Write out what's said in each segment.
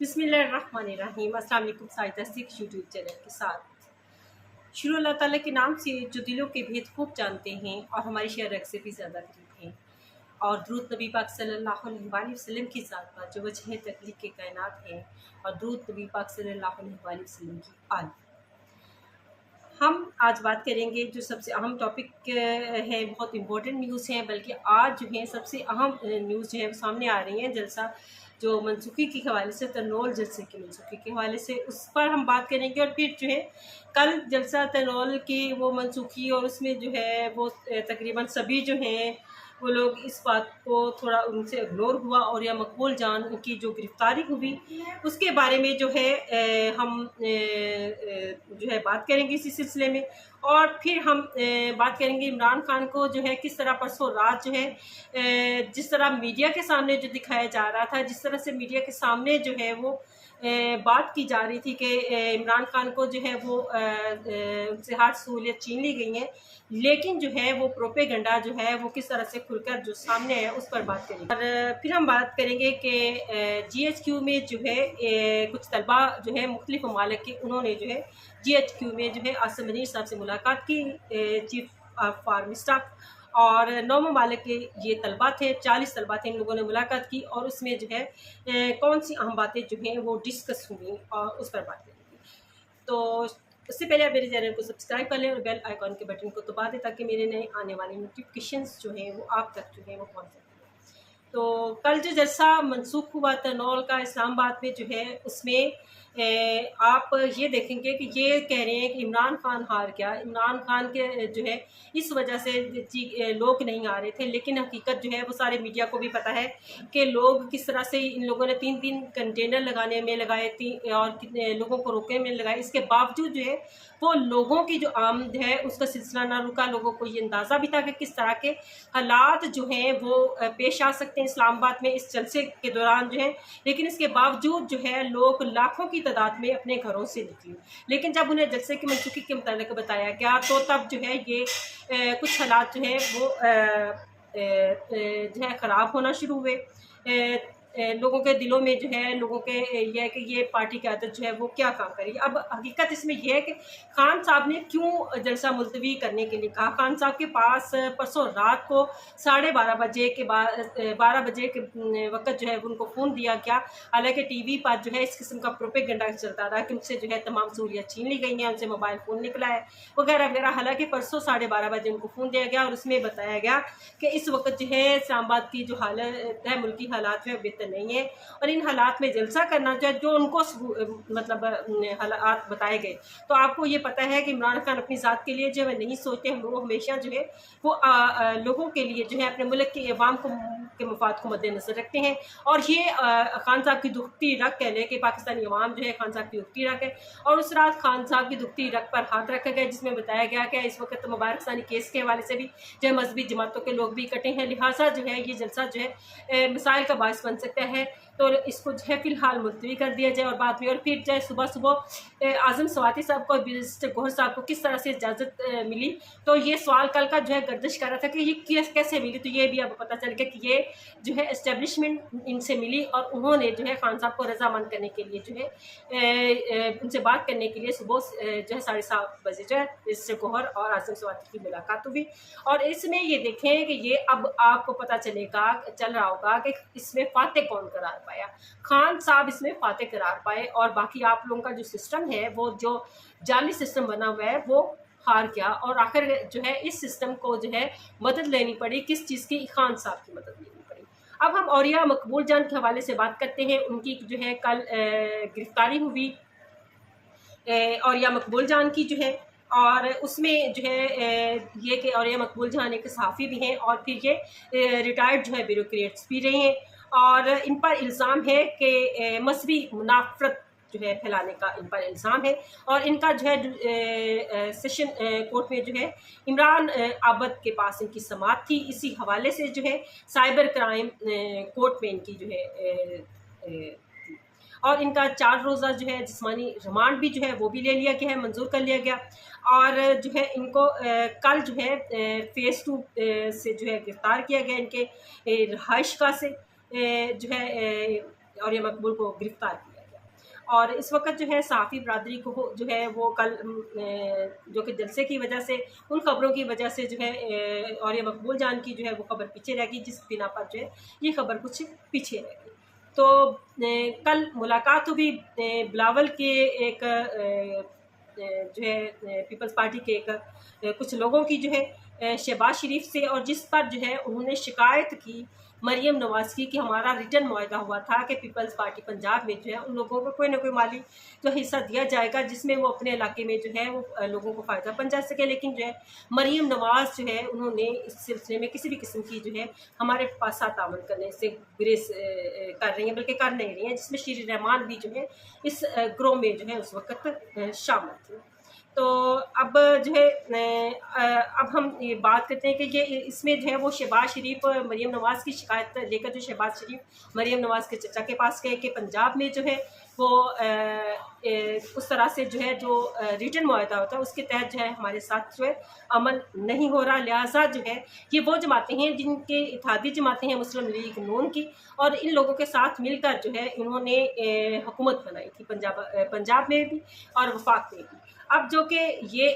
बिस्मिल्लाहिर्रहमानिर्रहीम। अस्सलाम वालेकुम। साहिदा सिख यूट्यूब चैनल के साथ शुरू अल्लाह ताला के नाम से जो दिलों के भेद खूब जानते हैं और हमारी शरक से भी ज़्यादा करीब हैं, और दुरूद नबी पाक सल्लल्लाहु अलैहि वसल्लम की ज़ात पर जो वजह तख्लीक के कायनात हैं, और दुरूद नबी पाक सल्लल्लाहु अलैहि वसल्लम की आल। हम आज बात करेंगे जो सबसे अहम टॉपिक है, बहुत इंपॉर्टेंट न्यूज़ हैं, बल्कि आज जो है सबसे अहम न्यूज़ जो है वो सामने आ रही है। जलसा जो मनसूखी के हवाले से, तनोल जलसे की मनसूखी के हवाले से, उस पर हम बात करेंगे। और फिर जो है कल जलसा तनोल की वो मनसूखी, और उसमें जो है वो तकरीबन सभी जो हैं वो लोग इस बात को थोड़ा उनसे इग्नोर हुआ, और या मकबूल जान की जो गिरफ़्तारी हुई उसके बारे में जो है हम जो है बात करेंगे इसी सिलसिले में। और फिर हम बात करेंगे इमरान खान को जो है किस तरह परसों रात जो है जिस तरह मीडिया के सामने जो दिखाया जा रहा था, जिस तरह से मीडिया के सामने जो है वो बात की जा रही थी कि इमरान खान को जो है वो उनसे हर सहूलियत छीन ली गई है, लेकिन जो है वो प्रोपेगेंडा जो है वो किस तरह से खुलकर जो सामने है उस पर बात करेंगे। और फिर हम बात करेंगे कि GHQ में जो है कुछ तलबा जो है मुख्तलिफ ममालिक के, उन्होंने जो है GHQ में जो है आसिम मनीर साहब से मुलाकात की, चीफ ऑफ आर्मी स्टाफ, और 9 ममालिक के ये तलबा थे, 40 तलबा थे, इन लोगों ने मुलाकात की, और उसमें जो है कौन सी अहम बातें जो हैं वो डिस्कस हुई और उस पर बात करेंगे। तो उससे पहले आप मेरे चैनल को सब्सक्राइब कर लें और बेल आइकॉन के बटन को दबा दें, ताकि मेरे नए आने वाले नोटिफिकेशंस जो हैं वो आप तक जो है वो पहुँच सकें। तो कल जो जलसा मनसूख हुआ तनोल का इस्लामाबाद में जो है, उसमें आप ये देखेंगे कि ये कह रहे हैं कि इमरान खान हार गया। इमरान खान के जो है इस वजह से लोग नहीं आ रहे थे, लेकिन हकीकत जो है वो सारे मीडिया को भी पता है कि लोग किस तरह से, इन लोगों ने 3-3 कंटेनर लगाने में लगाए थी और कितने लोगों को रोकने में लगाए। इसके बावजूद जो है वो लोगों की जो आमद है उसका सिलसिला ना रुका। लोगों को ये अंदाज़ा भी था कि किस तरह के हालात जो हैं वो पेश आ सकते हैं इस्लामाबाद में इस जलसे के दौरान जो है, लेकिन इसके बावजूद जो है लोग लाखों की तादाद में अपने घरों से निकले। लेकिन जब उन्हें जलसे की मनसूखी के मुताबिक बताया गया, तो तब जो है ये कुछ हालात जो है वो जो है ख़राब होना शुरू हुए। लोगों के दिलों में जो है, लोगों के ये है कि ये पार्टी की आदत जो है वो क्या काम करेगी। अब हकीकत इसमें यह है कि खान साहब ने क्यों जलसा मुलतवी करने के लिए कहा। खान साहब के पास परसों रात को 12:30 बजे के बाद 12 बजे के वक्त जो है उनको फ़ोन दिया गया। हालांकि टीवी पर जो है इस किस्म का प्रोपेगेंडा चलता रहा कि उनसे जो है तमाम सहूलियत छीन ली गई हैं, उनसे मोबाइल फ़ोन निकला है वगैरह वगैरह। हालांकि परसों 12:30 बजे उनको फ़ोन दिया गया, और उसमें बताया गया कि इस वक्त जो है इस्लामाबाद की जो हालत है, मुल्की हालात जो है बेहतर नहीं है, और इन हालात में जलसा करना जो है, जो उनको मतलब हालात बताए गए। तो आपको ये पता है कि इमरान खान अपनी ज़ात के लिए जो है नहीं सोचते हैं, वो हमेशा जो है वो लोगों के लिए जो है अपने मुल्क के अवाम को के मफाद को मद्देनजर रखते हैं। और ये खान साहब की दुखती रख कह लें कि पाकिस्तानी अवाम जो है खान साहब की दुखती रख है। और उस रात खान साहब की दुखती रख पर हाथ रखा गया, जिसमें बताया गया कि इस वक्त मुबारक सानी केस के हवाले से भी जो है मजहबी जमातों के लोग भी इकट्ठे हैं, लिहाजा जो है ये जलसा जो है मिसाइल का बायस बन सकता है। तो इसको जो है फ़िलहाल मुलतवी कर दिया जाए, और बाद में, और फिर जो है सुबह सुबह आज़म स्वाति साहब को, बैरिस्टर गौहर साहब को किस तरह से इजाज़त मिली। तो ये सवाल कल का जो है गर्दिश कर रहा था कि ये कैसे मिली। तो ये भी अब पता चल गया कि ये जो है इस्टेब्लिशमेंट इनसे मिली, और उन्होंने जो है खान साहब को रजामंद करने के लिए जो है उनसे बात करने के लिए सुबह जो है 7:30 बजे जो है बैरिस्टर गौहर और आज़म स्वाति की मुलाकात हुई। और इसमें ये देखें कि ये अब आपको पता चल रहा होगा कि इसमें फातेह कौन करार पाया। खान साहब इसमें फातेह करार पाए, और बाकी आप लोगों का जो सिस्टम है, वो जो जाली सिस्टम बना हुआ है, वो हार गया। और आखिर जो है इस सिस्टम को जो है मदद लेनी पड़ी, किस चीज़ की? खान साहब की मदद लेनी पड़ी। अब हम औरिया मकबूल जान के हवाले से बात करते हैं। उनकी जो है कल गिरफ्तारी हुई, औरिया मकबूल जान की जो है, और उसमें जो है ये कि औरिया मकबूल जान एक सहाफ़ी भी हैं, और फिर ये रिटायर्ड जो है ब्यूरोक्रेट्स भी रहे हैं। और इन पर इल्ज़ाम है कि मजहबी मुनाफरत जो है फैलाने का इन पर इल्ज़ाम है। और इनका जो है सेशन कोर्ट में जो है इमरान आबद के पास इनकी समाअत थी। इसी हवाले से जो है साइबर क्राइम कोर्ट में इनकी जो है और इनका 4 रोज़ा जो है जिस्मानी रिमांड भी जो है वो भी ले लिया गया है, मंजूर कर लिया गया। और जो है इनको कल जो है फ़ेज़ 2 से जो है गिरफ़्तार किया गया, इनके रहाइशगाह से जो है और ये मकबूल को गिरफ़्तार किया गया। और इस वक्त जो है सहाफ़ी बरादरी को जो है वो कल जो कि जलसे की वजह से, उन खबरों की वजह से जो है और ये मकबूल जान की जो है वो खबर पीछे रह गई, जिस बिना पर जो है ये खबर कुछ पीछे रह गई। तो कल मुलाकात हुई बिलावल के एक जो है पीपल्स पार्टी के एक कुछ लोगों की जो है शहबाज शरीफ से, और जिस पर जो है उन्होंने शिकायत की मरीम नवाज़ की कि हमारा रिटर्न मुआहदा हुआ था कि पीपल्स पार्टी पंजाब में जो है उन लोगों को कोई ना कोई माली जो हिस्सा दिया जाएगा जिसमें वो अपने इलाके में जो है वो लोगों को फ़ायदा पहुंचा सके। लेकिन जो है मरीम नवाज़ जो है उन्होंने इस सिलसिले में किसी भी किस्म की जो है हमारे पास तावन करने से गुरेज कर रही हैं, बल्कि कर नहीं रही हैं, जिसमें शीर रहमान भी जो है इस ग्रोह में जो है उस वक्त शामिल थे। तो अब जो है अब हम ये बात करते हैं कि ये इसमें जो है वो शहबाज शरीफ मरीम नवाज़ की शिकायत लेकर जो शहबाज शरीफ मरीम नवाज़ के चचा के पास गए कि पंजाब में जो है वो उस तरह से जो है जो रिटर्न मुआहदा होता है उसके तहत जो है हमारे साथ जो है अमल नहीं हो रहा, लिहाजा जो है ये वो जमातें हैं जिनके इत्तेहादी जमातें हैं मुस्लिम लीग नून की, और इन लोगों के साथ मिलकर जो है इन्होंने हुकूमत बनाई थी पंजाब में भी और वफाक में भी। अब जो कि ये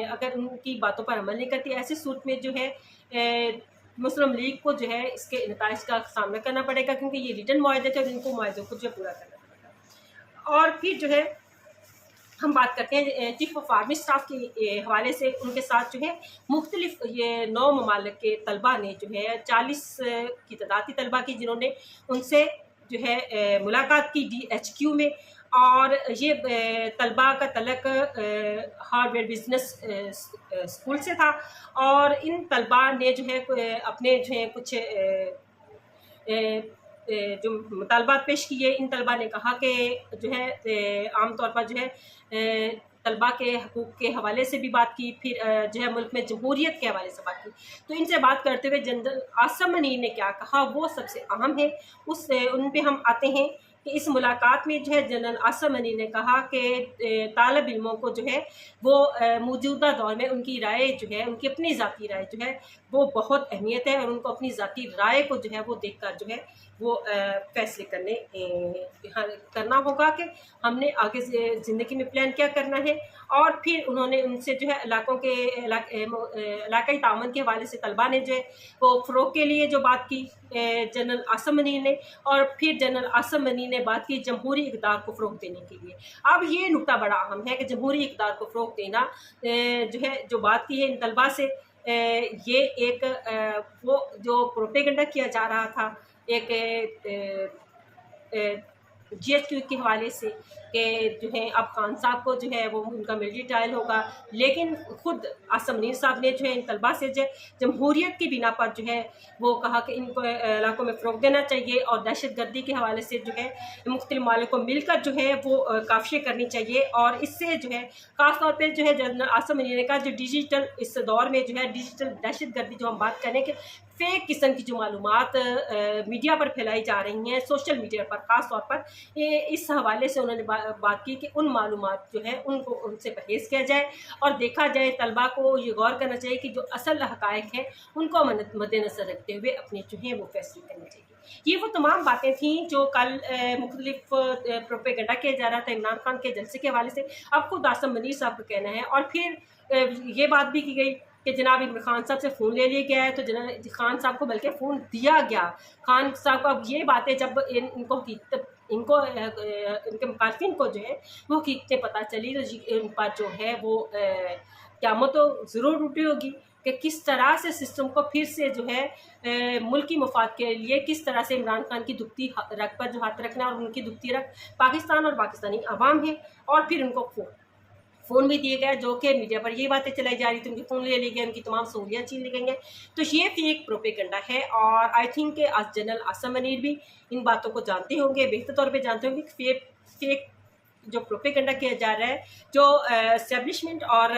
अगर उनकी बातों पर अमल नहीं करती, ऐसी सूरत में जो है मुस्लिम लीग को जो है इसके नताइज का सामना करना पड़ेगा, क्योंकि ये रिटर्न मुआहदे थे और इनको मुआहदों को जो पूरा करना पड़ेगा। और फिर जो है हम बात करते हैं चीफ ऑफ आर्मी स्टाफ के हवाले से, उनके साथ जो है मुख्तलिफ ये 9 ममालिक के तलबा ने जो है 40 की तादाद की तलबा की, जिन्होंने उनसे जो है मुलाकात की DHQ में। और ये तलबा का तलक हार्वर्ड बिजनेस स्कूल से था, और इन तलबा ने जो है अपने जो है कुछ जो मुतालबात पेश किए। इन तलबा ने कहा कि जो है आमतौर पर जो है तलबा के हकूक़ के हवाले से भी बात की, फिर जो है मुल्क में जमहूरियत के हवाले से बात की। तो इनसे बात करते हुए जनरल आसिम मनीर ने क्या कहा वो सबसे अहम है, उन पे हम आते हैं कि इस मुलाकात में जो है जनरल आसिम मनीर ने कहा कि तालिब इल्मों को जो है वो मौजूदा दौर में उनकी राय जो है, उनकी अपनी ज़ाती राय जो है वो बहुत अहमियत है, और उनको अपनी ज़ाती राय को जो है वो देखकर जो है वो फैसले करना होगा कि हमने आगे ज़िंदगी में प्लान क्या करना है। और फिर उन्होंने उनसे जो है इलाकाई तावन के हवाले से तलबा ने जो है वो फ़रोग़ के लिए जो बात की जनरल आसिम मनीर ने, और फिर जनरल आसिम मनीर ने बात की जमहूरी इक़्तिदार को फ़रोग़ देने के लिए। अब ये नुक्ता बड़ा अहम है कि जमहूरी इक़्तिदार को फ़रोग़ देना जो है जो बात की है इन तलबा से, ये एक वो जो प्रोपेगेंडा किया जा रहा था एक GHQ के हवाले से कि जो है अब खान साहब को जो है वो उनका मिलिट्री ट्रायल होगा, लेकिन खुद आसिम मनीर साहब ने जो है इन तलबा से जो जमहूरियत की बिना पर जो है वो कहा कि इनको इलाकों में फ़रोग़ देना चाहिए, और दहशत गर्दी के हवाले से जो है मुख्तलिफ मालिक को मिलकर जो है वो काफ़िशें करनी चाहिए। और इससे जो है ख़ास तौर पर जो है जनरल आसिम मनीर ने कहा जो डिजिटल इस दौर में जो है डिजिटल दहशत गर्दी जो हम बात करें कि फेक किस्म की जो मालूमात मीडिया पर फैलाई जा रही हैं सोशल मीडिया पर ख़ास तौर पर, इस हवाले से उन्होंने बात की कि उन मालूमात जो है उनको उनसे परहेज़ किया जाए, और देखा जाए तलबा को ये गौर करना चाहिए कि जो असल हक़ाइक़ हैं उनको मद्देनज़र रखते हुए अपने जो हैं वो फैसले करने चाहिए। ये वो तमाम बातें थीं जो कल मुख्तलिफ प्रोपेगेंडा किया जा रहा था इमरान खान के जलसे के हवाले से। अब खुद आसिम मनीर साहब का कहना है, और फिर ये बात भी की गई कि जनाब इमरान खान साहब से फ़ोन ले लिया गया है, तो जनाब खान साहब को बल्कि फ़ोन दिया गया। खान साहब को अब ये बातें जब इनको इनके मुखालफिन को जो है वो हकीकतें पता चली, तो इन पर जो है वो क़यामत तो ज़रूर टूटी होगी कि किस तरह से सिस्टम को फिर से जो है मुल्की मफाद के लिए किस तरह से इमरान खान की दुखती रग पर जो हाथ रखना, और उनकी दुखती रग पाकिस्तान और पाकिस्तानी अवाम है। और फिर उनको फ़ोन भी दिए गए, जो कि मीडिया पर ये बातें चलाई जा रही थी उनके फ़ोन ले लिए गए, उनकी तमाम सहूलियत छीन ली गई हैं। तो ये फेक प्रोपेगेंडा है, और आई थिंक कि जनरल आसिम मनीर भी इन बातों को जानते होंगे, बेहतर तौर पे जानते होंगे कि फेक जो प्रोपेगेंडा किया जा रहा है, जो एस्टेब्लिशमेंट और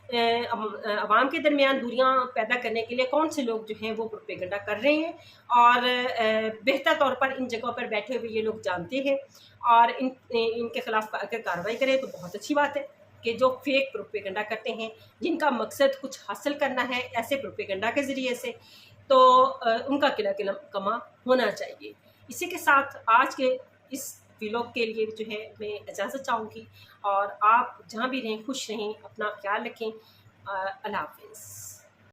अवाम के दरमियान दूरियां पैदा करने के लिए कौन से लोग जो हैं वो प्रोपेगेंडा कर रहे हैं, और बेहतर तौर पर इन जगहों पर बैठे हुए ये लोग जानते हैं, और इनके ख़िलाफ़ अगर कार्रवाई करें तो बहुत अच्छी बात है कि जो फेक प्रोपेगेंडा करते हैं, जिनका मकसद कुछ हासिल करना है ऐसे प्रोपेगेंडा के ज़रिए से, तो उनका किला कमा होना चाहिए। इसी के साथ आज के इस व्लॉग के लिए जो है मैं इजाज़त चाहूँगी। और आप जहाँ भी रहें खुश रहें, अपना ख्याल रखें। अल्लाह हाफ़िज़।